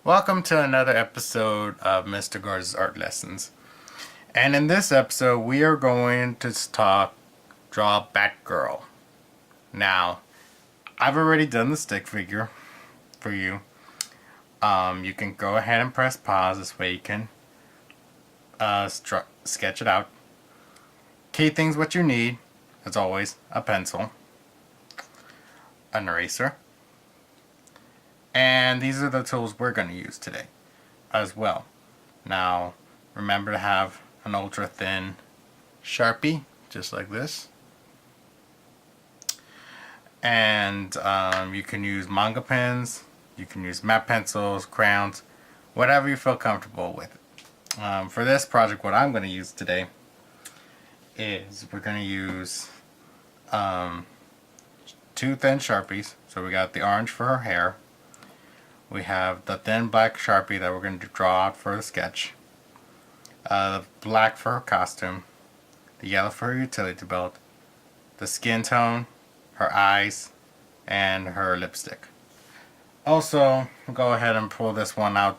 Welcome to another episode of Mr. Garza's Art Lessons. And in this episode, we are going to draw Batgirl. Now, I've already done the stick figure for you. You can go ahead and press pause. This way you can sketch it out. Key things what you need, as always, a pencil, an eraser, and these are the tools we're going to use today as well. Now, remember to have an ultra thin Sharpie, just like this. And you can use manga pens, you can use matte pencils, crayons, whatever you feel comfortable with. For this project, what I'm going to use today is we're going to use two thin Sharpies. So we got the orange for her hair. We have the thin black Sharpie that we're going to draw out for the sketch. The black for her costume. The yellow for her utility belt. The skin tone, her eyes, and her lipstick. Also, go ahead and pull this one out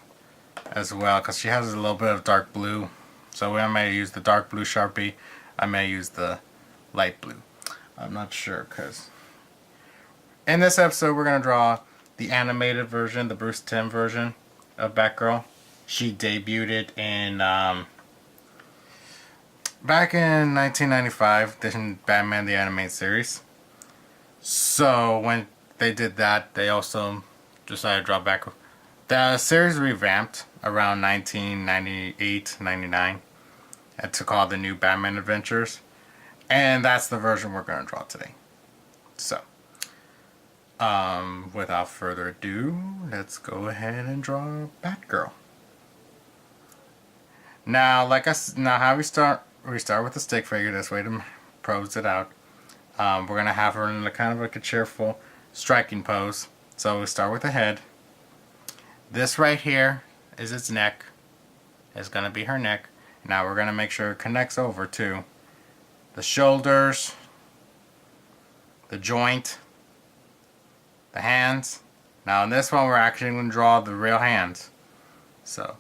as well because she has a little bit of dark blue. So I may use the dark blue Sharpie. I may use the light blue. I'm not sure because in this episode we're going to draw the animated version, the Bruce Timm version of Batgirl. She debuted in back in 1995 in Batman the Animated Series. So when they did that, they also decided to draw Batgirl. The series revamped around 1998-99 and to call the New Batman Adventures, and that's the version we're going to draw today. So without further ado, let's go ahead and draw Batgirl. Now, how we start with the stick figure. This way to pose it out. We're gonna have her in kind of like a cheerful, striking pose. So we start with the head. This right here is its neck. It's gonna be her neck. Now we're gonna make sure it connects over to the shoulders, the joint, the hands. Now in this one we're actually going to draw the real hands. So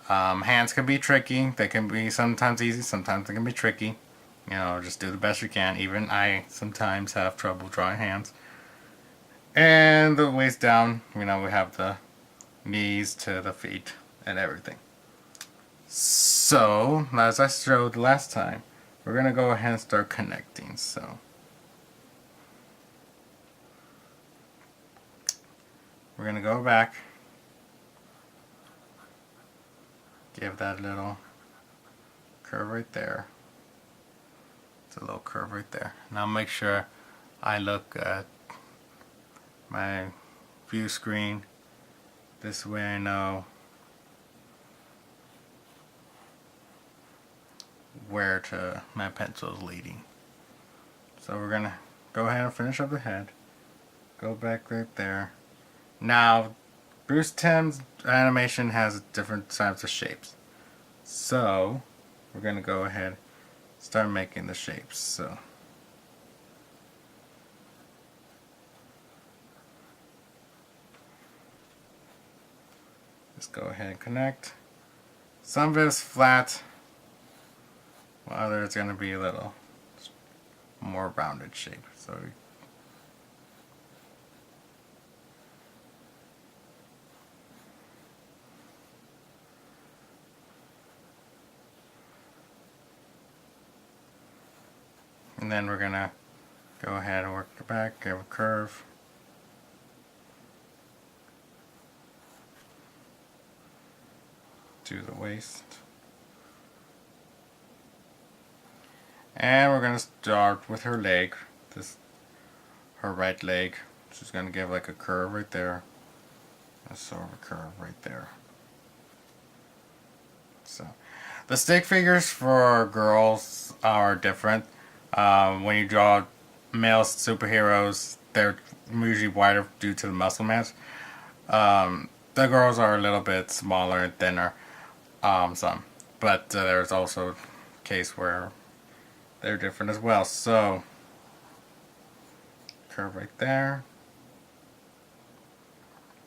hands can be tricky. They can be sometimes easy, sometimes they can be tricky. You know, just do the best you can. Even I sometimes have trouble drawing hands. And the waist down, you know, we have the knees to the feet and everything. So, as I showed last time, we're going to go ahead and start connecting. So we're going to go back, give that little curve right there. It's a little curve right there. Now make sure I look at my view screen. This way I know where my pencil is leading. So we're going to go ahead and finish up the head. Go back right there. Now, Bruce Timm's animation has different types of shapes. So, we're going to go ahead and start making the shapes. So, just go ahead and connect. Some of it is flat, while other it's going to be a little more rounded shape. So, and then we're going to go ahead and work it back, give a curve. To the waist. And we're going to start with her leg. Her right leg. She's going to give like a curve right there. A sort of a curve right there. So, the stick figures for girls are different. When you draw male superheroes, they're usually wider due to the muscle mass. The girls are a little bit smaller and thinner, but there's also a case where they're different as well. So, curve right there,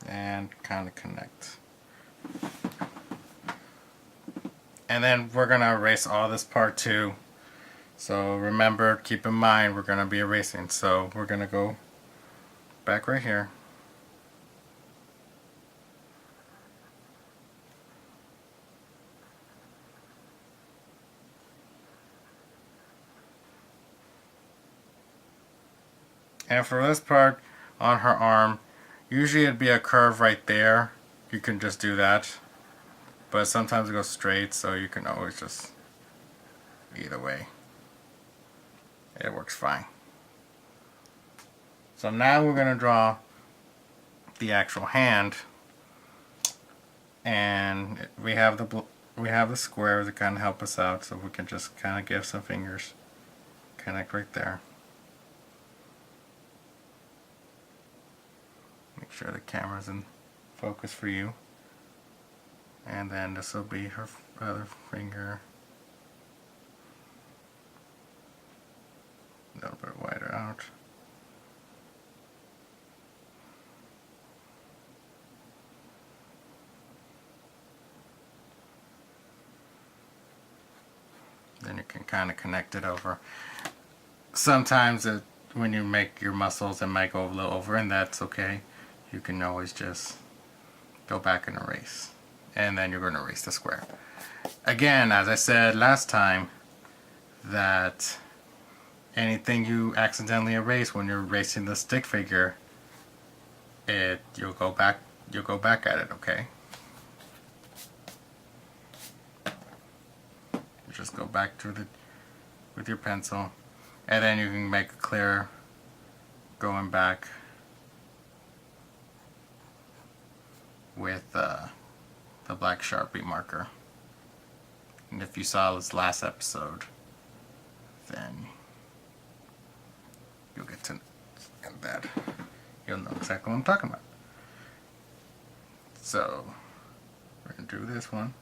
and kind of connect. And then we're going to erase all this part too. So remember, keep in mind, we're going to be erasing. So we're going to go back right here. And for this part on her arm, usually it'd be a curve right there. You can just do that. But sometimes it goes straight, so you can always just, either way, it works fine. So now we're going to draw the actual hand, and we have the square to kind of help us out, so we can just kind of give some fingers, connect right there. Make sure the camera's in focus for you. And then this will be her other finger. A little bit wider out. Then you can kind of connect it over. Sometimes when you make your muscles, it might go a little over, and that's okay. You can always just go back and erase. And then you're going to erase the square. Again, as I said last time, that anything you accidentally erase when you're erasing the stick figure, you'll go back at it, okay? You just go back with your pencil, and then you can make it clear going back with the black Sharpie marker. And if you saw this last episode, then you'll get to that. You'll know exactly what I'm talking about. So we're going to do this one.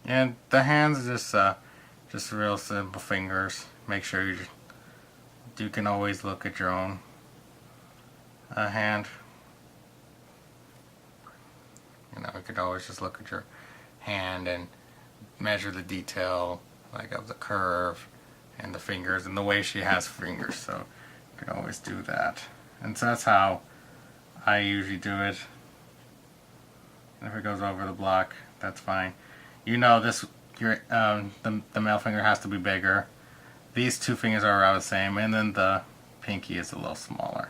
And the hands are just real simple fingers. Make sure you can always look at your own hand. You could always just look at your hand and measure the detail, like of the curve and the fingers and the way she has fingers. So you can always do that. And so that's how I usually do it. And if it goes over the block, that's fine. The middle finger has to be bigger. These two fingers are around the same, and then the pinky is a little smaller.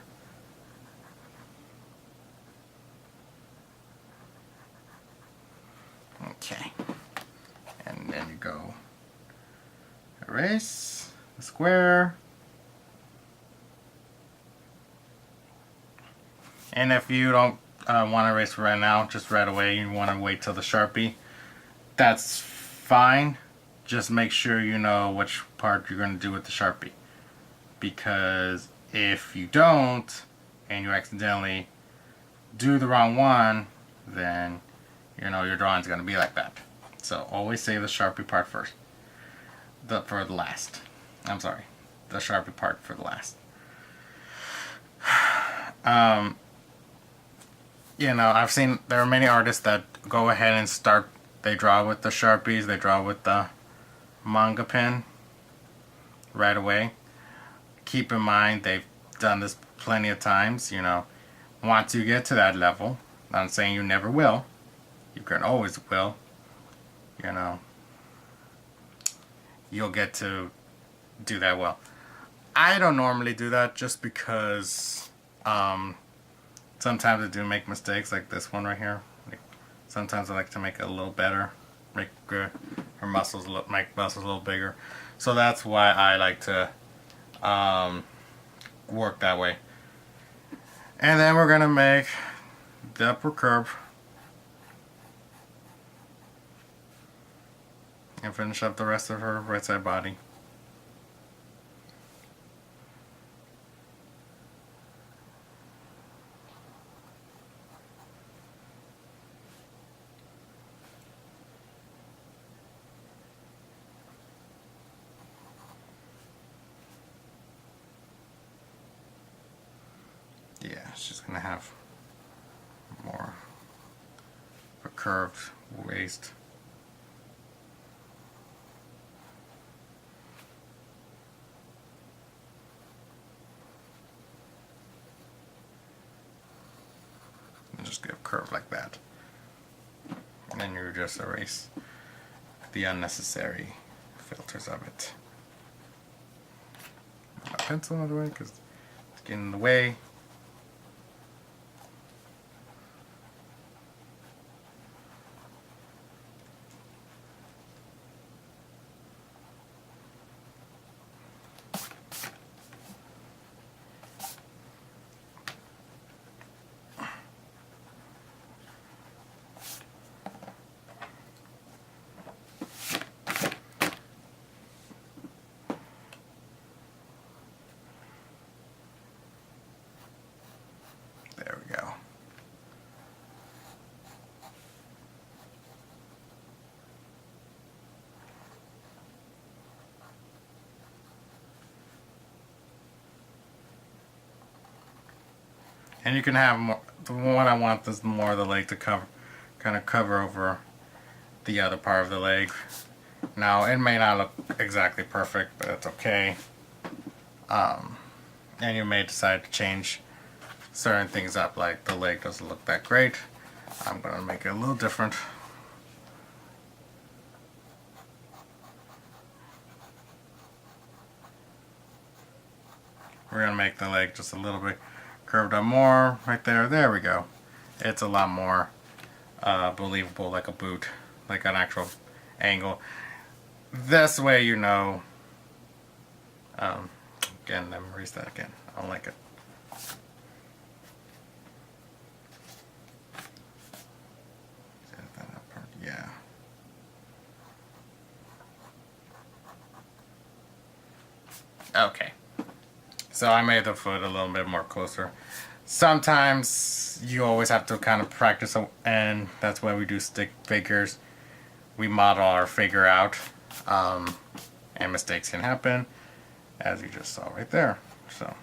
Okay. And then you go erase the square. And if you don't want to erase right now, just right away, you want to wait till the Sharpie, that's fine. Just make sure you know which part you're going to do with the Sharpie. Because if you don't, and you accidentally do the wrong one, then your drawing's going to be like that. So always save the Sharpie part first. For the last. I'm sorry. The Sharpie part for the last. I've seen there are many artists that go ahead and they draw with the Sharpies, they draw with the manga pen right away. Keep in mind, they've done this plenty of times, Once you get to that level, I'm saying you never will, you can always will, you'll get to do that well. I don't normally do that just because sometimes I do make mistakes, like this one right here. Sometimes I like to make it a little better, make her muscles make muscles a little bigger. So that's why I like to work that way. And then we're gonna make the upper curve and finish up the rest of her right side body. Yeah, she's gonna have more of a curved waist. And just get a curve like that. And then you just erase the unnecessary filters of it. Put my pencil out of the way because it's getting in the way. There we go. And you can have more. The one I want is more of the leg to cover, kind of cover over the other part of the leg. Now it may not look exactly perfect, but it's okay. And you may decide to change certain things up, like the leg doesn't look that great. I'm gonna make it a little different. We're gonna make the leg just a little bit curved up more right there. There we go. It's a lot more believable, like a boot, like an actual angle. This way, you know. Again, let me erase that again. I don't like it. Yeah. Okay. So I made the foot a little bit more closer. Sometimes you always have to kind of practice, and that's why we do stick figures. We model our figure out, and mistakes can happen, as you just saw right there. So.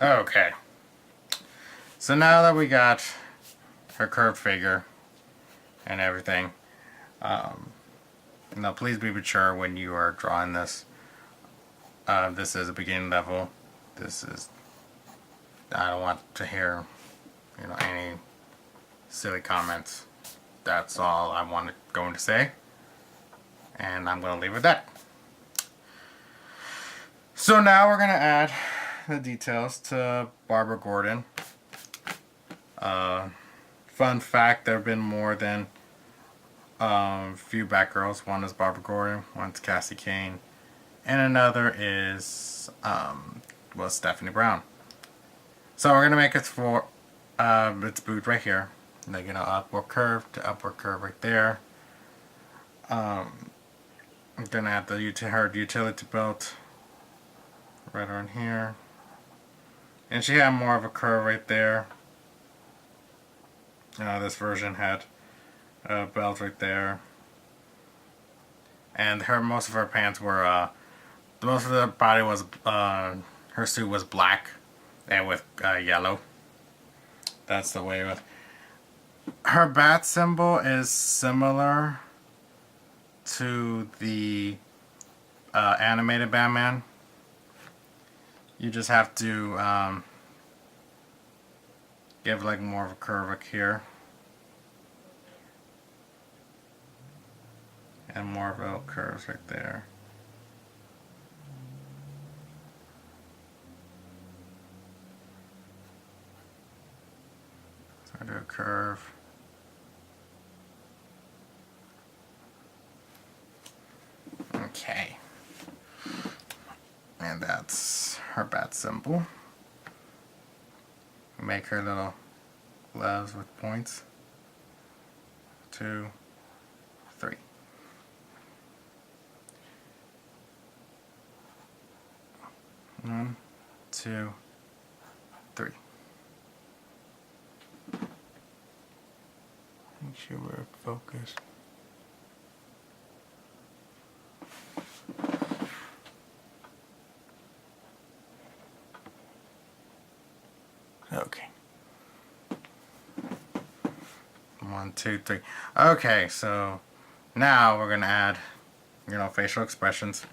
Okay, so now that we got her curved figure and everything, now please be mature when you are drawing this. This is a beginning level. This is, I don't want to hear, any silly comments. That's all I going to say, and I'm going to leave it at that. So now we're going to add the details to Barbara Gordon. Fun fact, there have been more than a few Batgirls. One is Barbara Gordon, one's Cassie Kane, and another is Stephanie Brown. So we're gonna make it for its boot right here. Like, upward curve to upward curve right there. I'm gonna add her utility belt right around here. And she had more of a curve right there. This version had a belt right there. And most of her pants were, most of the body was, her suit was black and with yellow. That's the way with. Her bat symbol is similar to the animated Batman. You just have to give like more of a curve like here, and more of little curves right there. So I do a curve. Okay. And that's her bat symbol. make her little gloves with points. 2, 3. One, 2, 3. Make sure we're focused. Okay. 1, 2, 3. Okay, so now we're gonna add, facial expressions.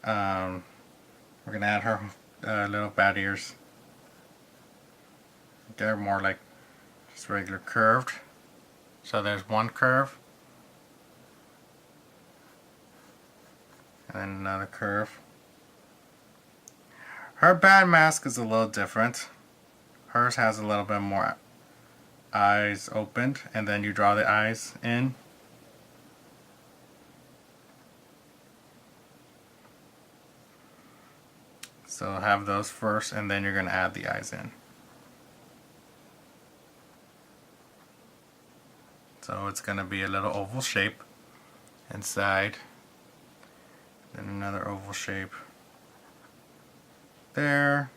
We're gonna add her little bat ears. They're more like just regular curved. So there's one curve, and then another curve. Her bat mask is a little different. Hers has a little bit more eyes opened, and then you draw the eyes in. So have those first, and then you're going to add the eyes in. So it's going to be a little oval shape inside, then another oval shape there.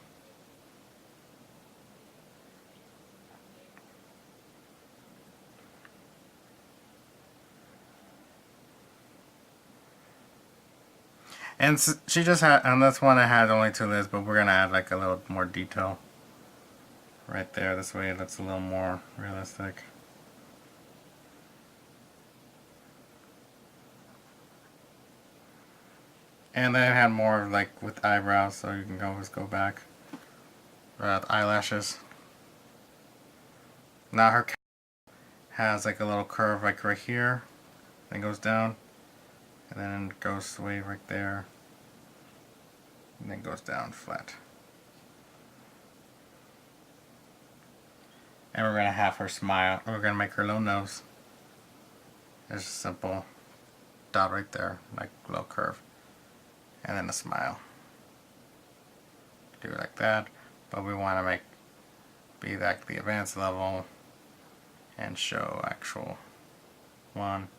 And she just had, and this one I had only 2 lids, but we're going to add like a little more detail right there. This way it looks a little more realistic. And then I had more like with eyebrows, so you can always go back. Eyelashes. Now her has like a little curve like right here, then goes down, and then it goes away right there, and then goes down flat. And we're gonna have her smile. We're gonna make her little nose. There's a simple dot right there, like a little curve, and then a smile. Do it like that, but we want to be like the advanced level and show actual one.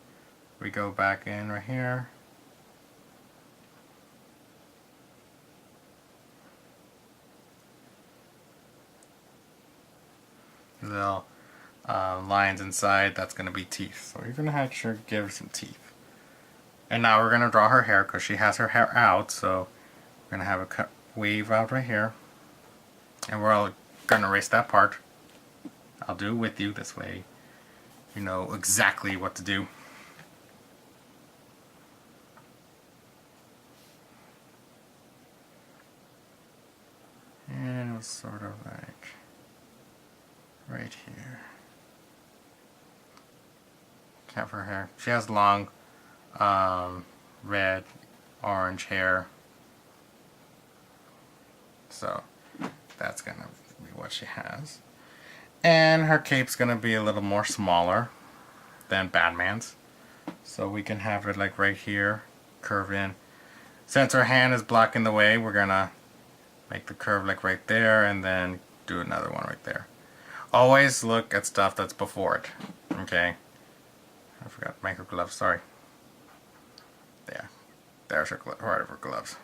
We go back in right here. Little lines inside, that's going to be teeth. So you're going to have to give her some teeth. And now we're going to draw her hair because she has her hair out. So we're going to have a weave out right here. And we're all going to erase that part. I'll do it with you, this way you know exactly what to do. And it was sort of like right here. Have her hair. She has long red, orange hair. So that's gonna be what she has. And her cape's gonna be a little more smaller than Batman's. So we can have it like right here, curve in. Since her hand is blocking the way, we're gonna make the curve like right there and then do another one right there. Always look at stuff that's before it. Okay? I forgot to make her gloves, sorry. There. There's her part of her gloves.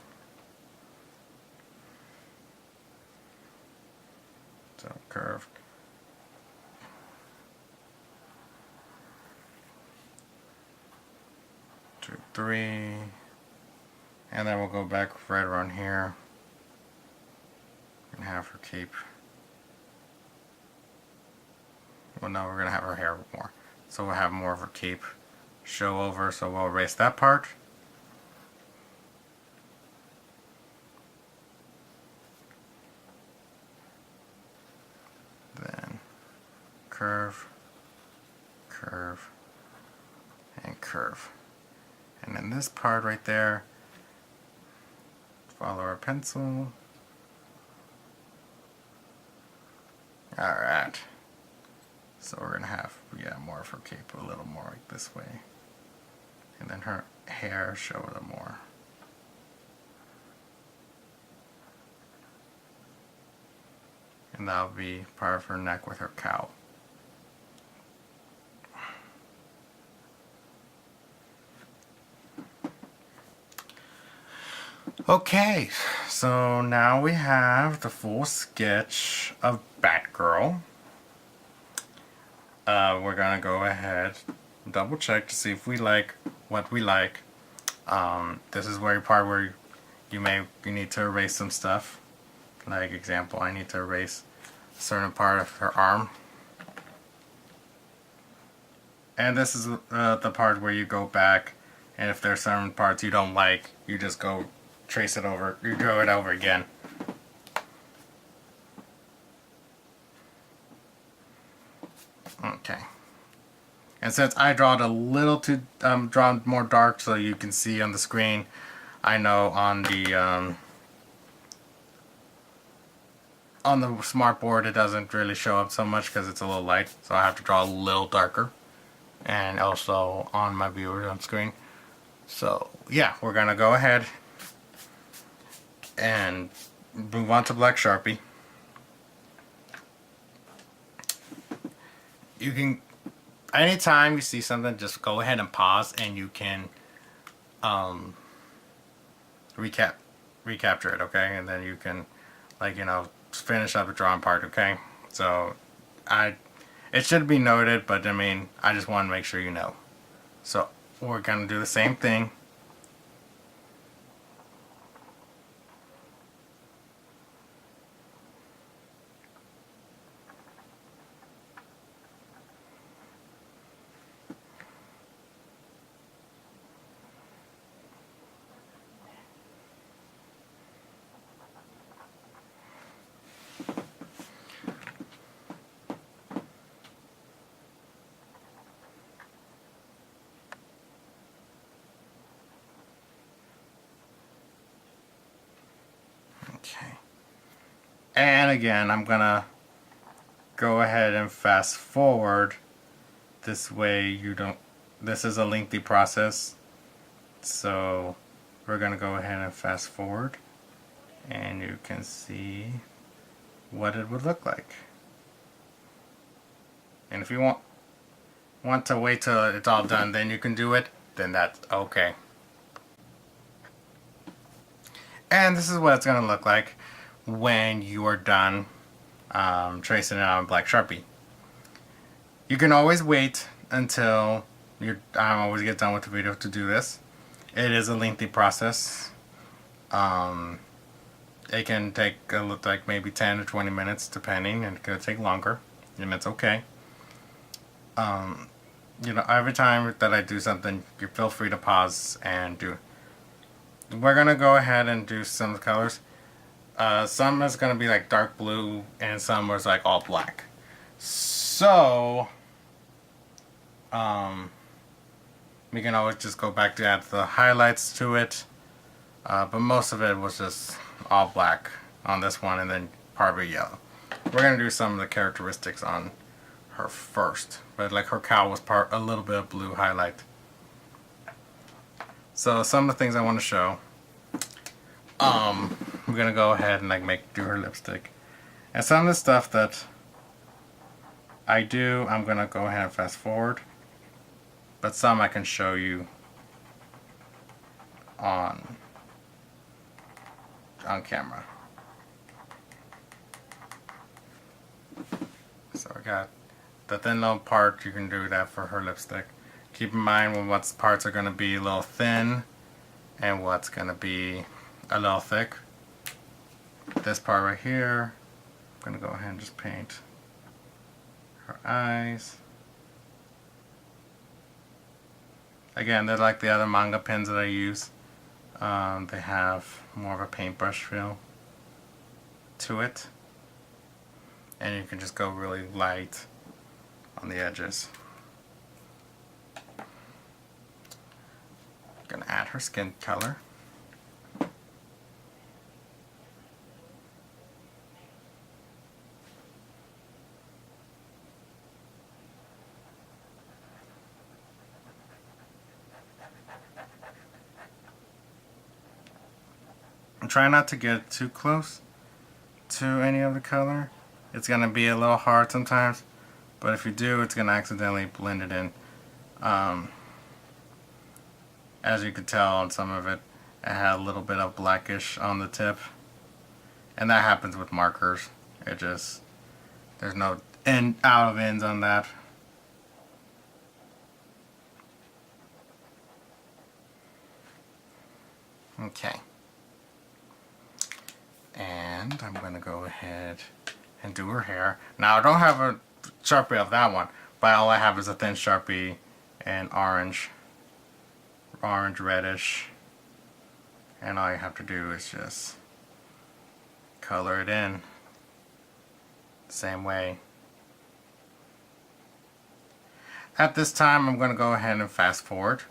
So curved. 2, 3. And then we'll go back right around here and have her cape. Well, no, we're gonna have her hair more. So we'll have more of her cape show over, so we'll erase that part. Then curve, curve, and curve. And then this part right there, follow our pencil. Alright. So we're gonna have, more of her cape, a little more like this way. And then her hair show a little more. And And that'll be part of her neck with her cowl. Okay, so now we have the full sketch of Batgirl. We're gonna go ahead and double check to see if we like what we like. This is where part where you need to erase some stuff. Like example, I need to erase a certain part of her arm. And this is the part where you go back, and if there's certain parts you don't like, you just go trace it over, you go it over again. Okay. And since I draw it a little too, drawn more dark so you can see on the screen, I know on the smart board it doesn't really show up so much because it's a little light, so I have to draw a little darker. And also on my viewers on screen. So yeah, we're gonna go ahead and move on to black Sharpie. You can, anytime you see something, just go ahead and pause, and you can recapture it, okay? And then you can, like, you know, finish up the drawing part, okay? So it should be noted, but I mean, I just want to make sure you know. So we're gonna do the same thing. Okay. And again, I'm gonna go ahead and fast forward. This way you don't, this is a lengthy process. So we're gonna go ahead and fast forward, and you can see what it would look like. And if you want to wait till it's all done, then you can do it, then that's okay. And this is what it's going to look like when you are done tracing it on black Sharpie. You can always wait until I always get done with the video to do this. It is a lengthy process. It can take like maybe 10 or 20 minutes depending, and it could take longer, and it's okay. You know, every time that I do something, you feel free to pause and do it. We're gonna go ahead and do some of the colors. Some is gonna be like dark blue, and some was like all black. So we can always just go back to add the highlights to it. But most of it was just all black on this one, and then part of it yellow. We're gonna do some of the characteristics on her first, but like her cowl was a little bit of blue highlight. So some of the things I want to show, we're gonna go ahead and like do her lipstick, and some of the stuff that I do, I'm gonna go ahead and fast forward, but some I can show you on camera. So I got the thin little part, you can do that for her lipstick. Keep in mind when what parts are going to be a little thin and what's going to be a little thick. This part right here, I'm going to go ahead and just paint her eyes. Again, they're like the other manga pens that I use. They have more of a paintbrush feel to it. And you can just go really light on the edges. Gonna add her skin color. And try not to get too close to any of the color. it's going to be a little hard sometimes, but if you do, it's going to accidentally blend it in. As you could tell on some of it, it had a little bit of blackish on the tip, and that happens with markers. It just, there's no out of ends on that. Okay. And I'm going to go ahead and do her hair. Now I don't have a Sharpie of that one, but all I have is a thin Sharpie and orange reddish. And all you have to do is just color it in the same way. At this time, I'm going to go ahead and fast forward,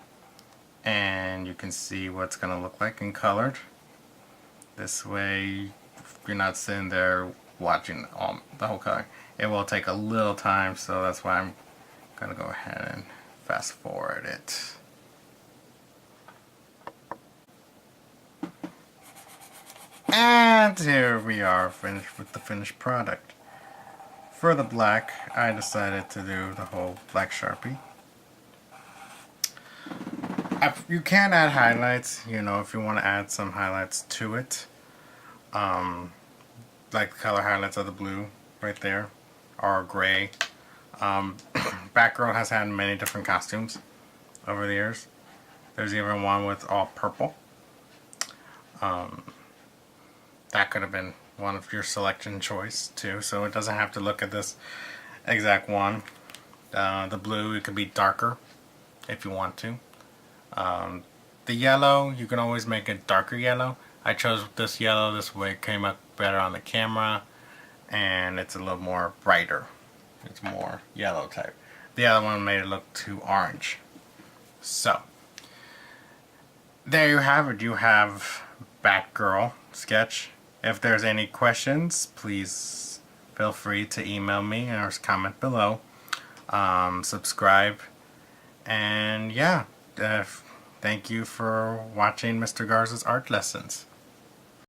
and you can see what it's going to look like in colored. This way you're not sitting there watching the whole color. It will take a little time, so that's why I'm going to go ahead and fast forward it. And here we are, finished with the finished product. For the black, I decided to do the whole black Sharpie. You can add highlights, you know, if you want to add some highlights to it. Like the color highlights of the blue right there, or gray. Batgirl has had many different costumes over the years. There's even one with all purple. That could have been one of your selection choice too, so it doesn't have to look at this exact one. The blue, it could be darker if you want to. The yellow, you can always make it darker yellow. I chose this yellow this way, it came up better on the camera, and it's a little more brighter. It's more yellow type. The other one made it look too orange. So there you have it. You have Batgirl sketch. If there's any questions, please feel free to email me or comment below. Subscribe. And yeah, thank you for watching Mr. Garza's art lessons.